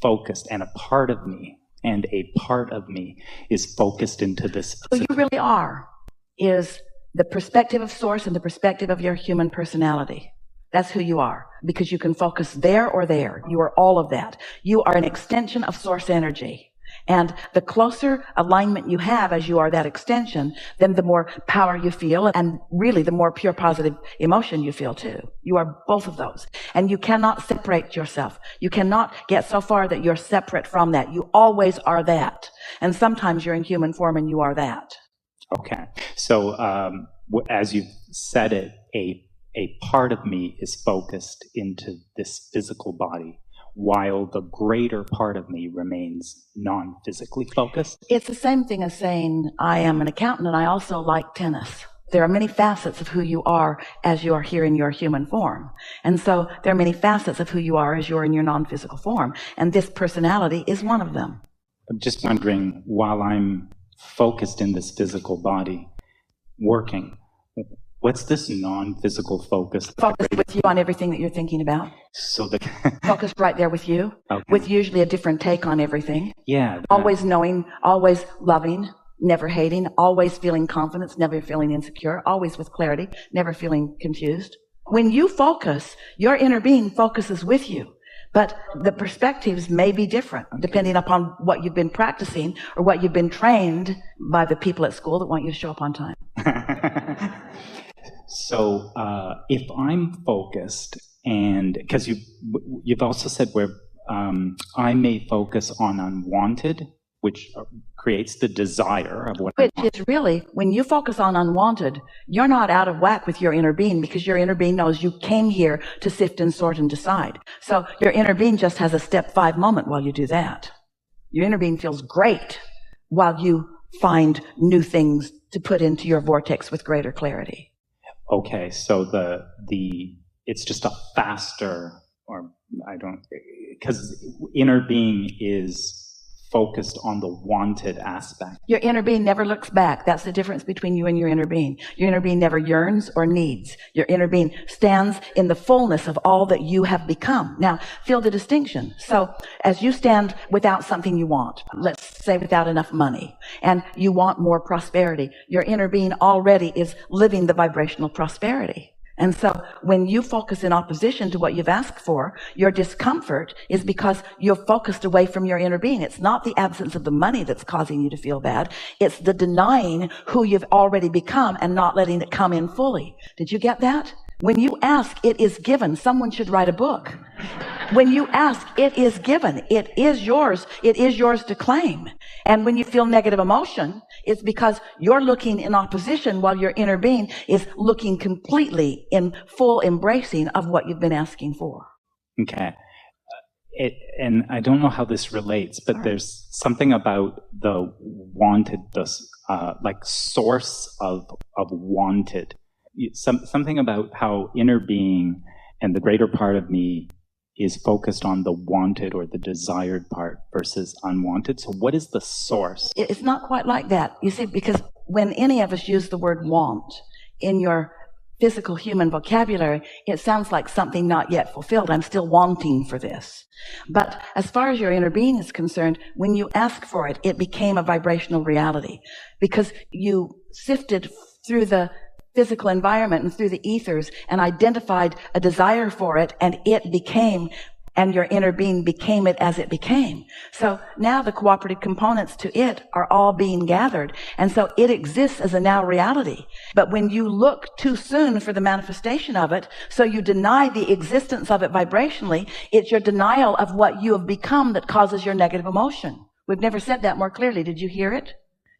focused, and a part of me is focused into this. Who you really are is the perspective of Source and the perspective of your human personality. That's who you are, because you can focus there or there. You are all of that. You are an extension of Source energy. And the closer alignment you have as you are that extension, then the more power you feel, and really the more pure positive emotion you feel too. You are both of those. And you cannot separate yourself. You cannot get so far that you're separate from that. You always are that. And sometimes you're in human form and you are that. Okay. So as you said it, a part of me is focused into this physical body, while the greater part of me remains non-physically focused. It's the same thing as saying, I am an accountant and I also like tennis. There are many facets of who you are as you are here in your human form. And so there are many facets of who you are as you're in your non-physical form. And this personality is one of them. I'm just wondering, while I'm focused in this physical body, working, what's this non-physical focus? Focus with you on everything that you're thinking about. So focus right there with you, okay. With usually a different take on everything. Yeah. Always knowing, always loving, never hating, always feeling confidence, never feeling insecure, always with clarity, never feeling confused. When you focus, your inner being focuses with you. But the perspectives may be different, okay, depending upon what you've been practicing or what you've been trained by the people at school that want you to show up on time. So if I'm focused, and because you've also said where I may focus on unwanted, which creates the desire of what I want. Which is really, when you focus on unwanted, you're not out of whack with your inner being, because your inner being knows you came here to sift and sort and decide. So your inner being just has a step 5 moment while you do that. Your inner being feels great while you find new things to put into your vortex with greater clarity. Okay, so it's just a faster, or I don't, because inner being is focused on the wanted aspect. Your inner being never looks back. That's the difference between you and your inner being. Your inner being never yearns or needs. Your inner being stands in the fullness of all that you have become. Now, feel the distinction. So, as you stand without something you want, let's say without enough money, and you want more prosperity, your inner being already is living the vibrational prosperity. And so when you focus in opposition to what you've asked for, your discomfort is because you're focused away from your inner being. It's not the absence of the money that's causing you to feel bad. It's the denying who you've already become and not letting it come in fully. Did you get that? When you ask, it is given. Someone should write a book. When you ask, it is given. It is yours. It is yours to claim. And when you feel negative emotion, it's because you're looking in opposition while your inner being is looking completely in full embracing of what you've been asking for. Okay. And I don't know how this relates, but there's something about the wanted, like source of wanted. Something about how inner being and the greater part of me is focused on the wanted or the desired part versus unwanted. So what is the source? It's not quite like that. You see, because when any of us use the word want in your physical human vocabulary, it sounds like something not yet fulfilled. I'm still wanting for this. But as far as your inner being is concerned, when you ask for it, it became a vibrational reality because you sifted through the physical environment and through the ethers and identified a desire for it, and it became, and your inner being became it as it became. So now the cooperative components to it are all being gathered, and so it exists as a now reality. But when you look too soon for the manifestation of it, so you deny the existence of it vibrationally, it's your denial of what you have become that causes your negative emotion. We've never said that more clearly. Did you hear it?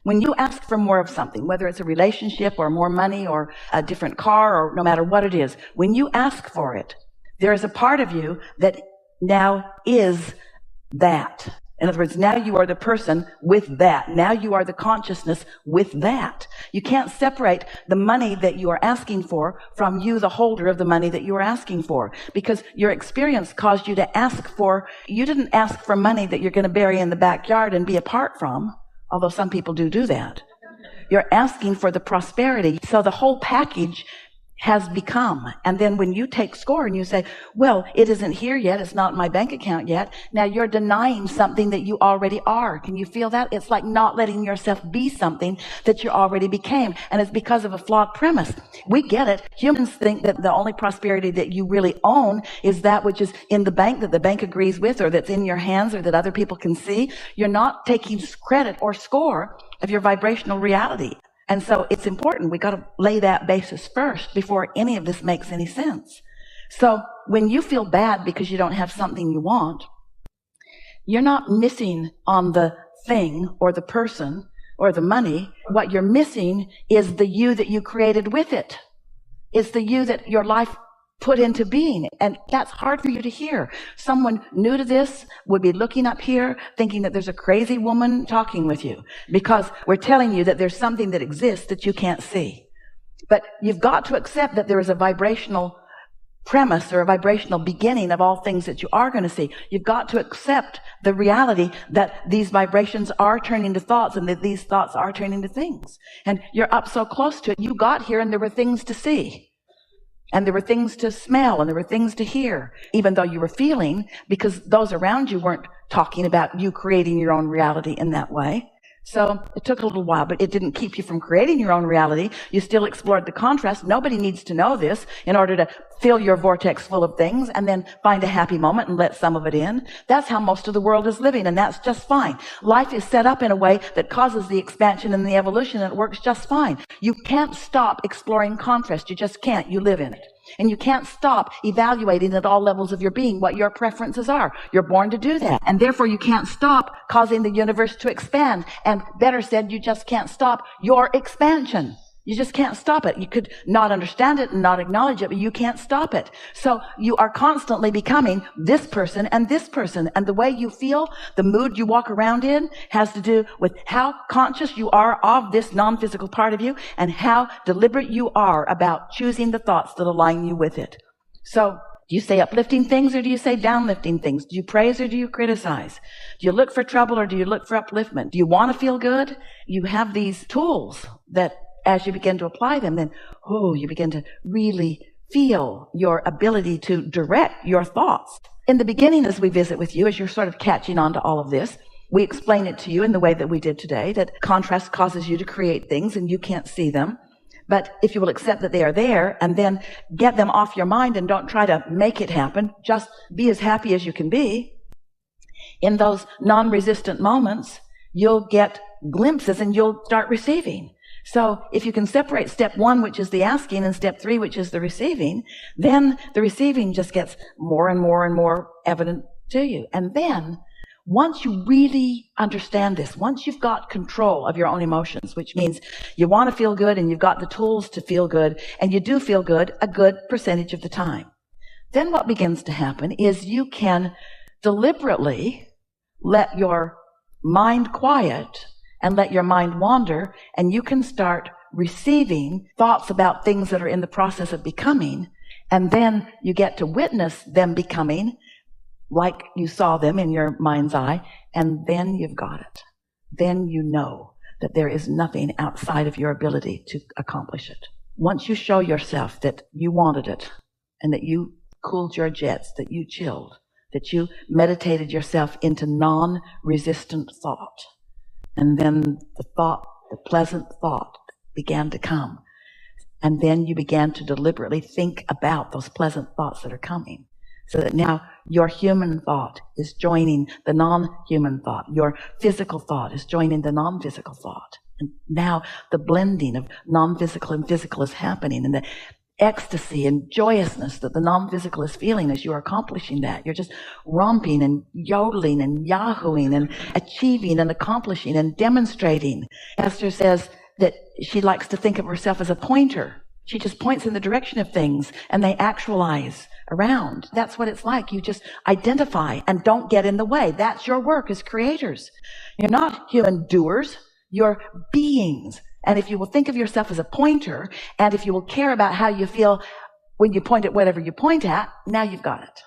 When you ask for more of something, whether it's a relationship or more money or a different car or no matter what it is, when you ask for it, there is a part of you that now is that. In other words, now you are the person with that. Now you are the consciousness with that. You can't separate the money that you are asking for from you, the holder of the money that you are asking for, because your experience caused you to ask for, you didn't ask for money that you're going to bury in the backyard and be apart from. Although some people do that. You're asking for the prosperity. So the whole package has become. And then when you take score and you say, well, it isn't here yet, it's not in my bank account yet, now you're denying something that you already are. Can you feel that? It's like not letting yourself be something that you already became. And it's because of a flawed premise. We get it. Humans think that the only prosperity that you really own is that which is in the bank, that the bank agrees with, or that's in your hands, or that other people can see. You're not taking credit or score of your vibrational reality. And so it's important. We got to lay that basis first before any of this makes any sense. So when you feel bad because you don't have something you want, you're not missing on the thing or the person or the money. What you're missing is the you that you created with it. It's the you that your life put into being. And that's hard for you to hear. Someone new to this would be looking up here thinking that there's a crazy woman talking with you, because we're telling you that there's something that exists that you can't see. But you've got to accept that there is a vibrational premise or a vibrational beginning of all things that you are going to see. You've got to accept the reality that these vibrations are turning to thoughts, and that these thoughts are turning to things. And you're up so close to it. You got here and there were things to see. And there were things to smell, and there were things to hear, even though you were feeling, because those around you weren't talking about you creating your own reality in that way. So it took a little while, but it didn't keep you from creating your own reality. You still explored the contrast. Nobody needs to know this in order to fill your vortex full of things and then find a happy moment and let some of it in. That's how most of the world is living, and that's just fine. Life is set up in a way that causes the expansion and the evolution, and it works just fine. You can't stop exploring contrast. You just can't. You live in it. And you can't stop evaluating at all levels of your being what your preferences are. You're born to do that. And therefore you can't stop causing the universe to expand. And better said, you just can't stop your expansion. You just can't stop it. You could not understand it and not acknowledge it, but you can't stop it. So you are constantly becoming this person and this person. And the way you feel, the mood you walk around in, has to do with how conscious you are of this non-physical part of you and how deliberate you are about choosing the thoughts that align you with it. So do you say uplifting things or do you say downlifting things? Do you praise or do you criticize? Do you look for trouble or do you look for upliftment? Do you want to feel good? You have these tools that as you begin to apply them, then, you begin to really feel your ability to direct your thoughts. In the beginning, as we visit with you, as you're sort of catching on to all of this, we explain it to you in the way that we did today, that contrast causes you to create things and you can't see them. But if you will accept that they are there and then get them off your mind and don't try to make it happen, just be as happy as you can be, in those non-resistant moments, you'll get glimpses and you'll start receiving. So if you can separate step 1, which is the asking, and step 3, which is the receiving, then the receiving just gets more and more and more evident to you. And then once you really understand this, once you've got control of your own emotions, which means you want to feel good and you've got the tools to feel good, and you do feel good a good percentage of the time, then what begins to happen is you can deliberately let your mind quiet and let your mind wander, and you can start receiving thoughts about things that are in the process of becoming, and then you get to witness them becoming like you saw them in your mind's eye, and then you've got it. Then you know that there is nothing outside of your ability to accomplish it. Once you show yourself that you wanted it, and that you cooled your jets, that you chilled, that you meditated yourself into non-resistant thought, and then the pleasant thought began to come. And then you began to deliberately think about those pleasant thoughts that are coming. So that now your human thought is joining the non-human thought. Your physical thought is joining the non-physical thought. And now the blending of non-physical and physical is happening. And the ecstasy and joyousness that the non-physical is feeling as you're accomplishing that. You're just romping and yodeling and yahooing and achieving and accomplishing and demonstrating. Esther says that she likes to think of herself as a pointer. She just points in the direction of things and they actualize around. That's what it's like. You just identify and don't get in the way. That's your work as creators. You're not human doers. You're beings. And if you will think of yourself as a pointer, and if you will care about how you feel when you point at whatever you point at, now you've got it.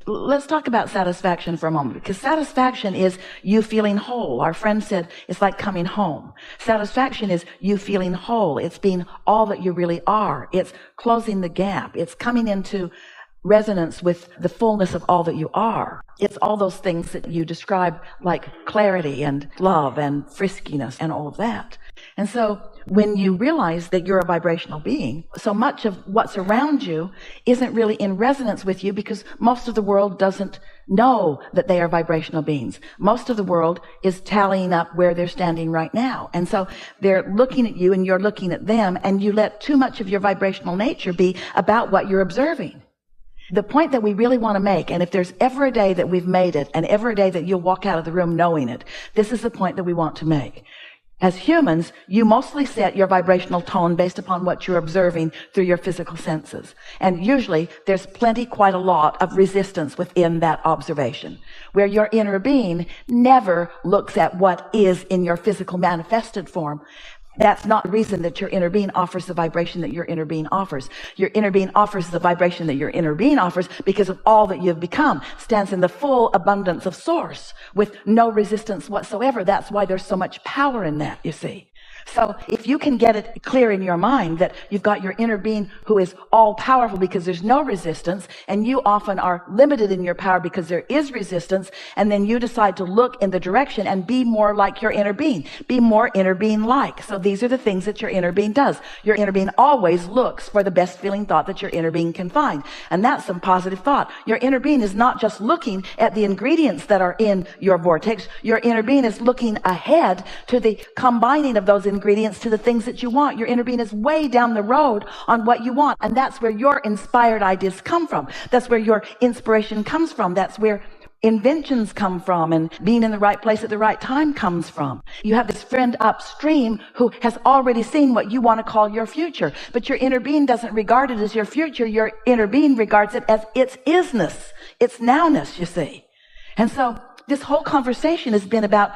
Let's talk about satisfaction for a moment, because satisfaction is you feeling whole. Our friend said it's like coming home. Satisfaction is you feeling whole. It's being all that you really are. It's closing the gap. It's coming into resonance with the fullness of all that you are. It's all those things that you describe, like clarity and love and friskiness and all of that. And so when you realize that you're a vibrational being, so much of what's around you isn't really in resonance with you, because most of the world doesn't know that they are vibrational beings. Most of the world is tallying up where they're standing right now. And so they're looking at you and you're looking at them, and you let too much of your vibrational nature be about what you're observing. The point that we really want to make, and if there's ever a day that we've made it, and ever a day that you'll walk out of the room knowing it, this is the point that we want to make. As humans, you mostly set your vibrational tone based upon what you're observing through your physical senses. And usually there's quite a lot of resistance within that observation, where your inner being never looks at what is in your physical manifested form. That's not the reason that your inner being offers the vibration that your inner being offers. Your inner being offers the vibration that your inner being offers because of all that you've become. Stands in the full abundance of source with no resistance whatsoever. That's why there's so much power in that, you see. So if you can get it clear in your mind that you've got your inner being who is all powerful because there's no resistance, and you often are limited in your power because there is resistance, and then you decide to look in the direction and be more like your inner being, be more inner being like. So these are the things that your inner being does. Your inner being always looks for the best feeling thought that your inner being can find, and that's some positive thought. Your inner being is not just looking at the ingredients that are in your vortex. Your inner being is looking ahead to the combining of those ingredients to the things that you want. Your inner being is way down the road on what you want, and that's where your inspired ideas come from. That's where your inspiration comes from. That's where inventions come from, and being in the right place at the right time comes from. You have this friend upstream who has already seen what you want to call your future, but your inner being doesn't regard it as your future. Your inner being regards it as its isness, its nowness, you see. And so this whole conversation has been about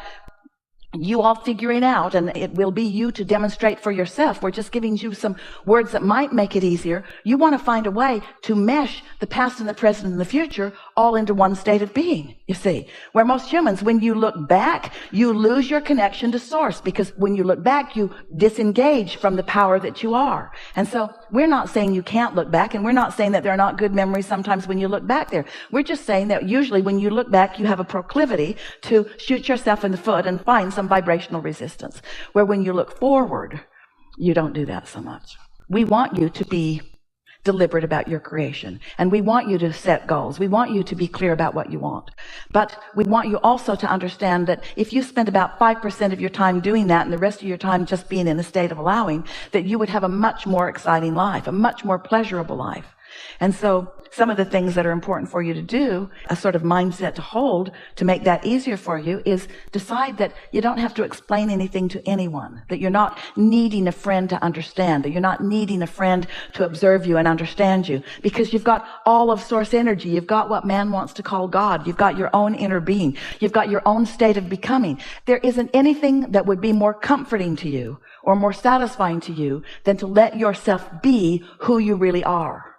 you all figuring out, and it will be you to demonstrate for yourself. We're just giving you some words that might make it easier. You want to find a way to mesh the past and the present and the future all into one state of being, you see. Where most humans, when you look back, you lose your connection to source, because when you look back, you disengage from the power that you are. And so we're not saying you can't look back, and we're not saying that there are not good memories sometimes when you look back there. We're just saying that usually when you look back, you have a proclivity to shoot yourself in the foot and find some vibrational resistance, where when you look forward, you don't do that so much. We want you to be deliberate about your creation, and we want you to set goals. We want you to be clear about what you want, but we want you also to understand that if you spend about 5% of your time doing that and the rest of your time just being in a state of allowing, that you would have a much more exciting life, a much more pleasurable life. And so some of the things that are important for you to do, a sort of mindset to hold to make that easier for you, is decide that you don't have to explain anything to anyone, that you're not needing a friend to understand, that you're not needing a friend to observe you and understand you, because you've got all of source energy. You've got what man wants to call God. You've got your own inner being. You've got your own state of becoming. There isn't anything that would be more comforting to you or more satisfying to you than to let yourself be who you really are.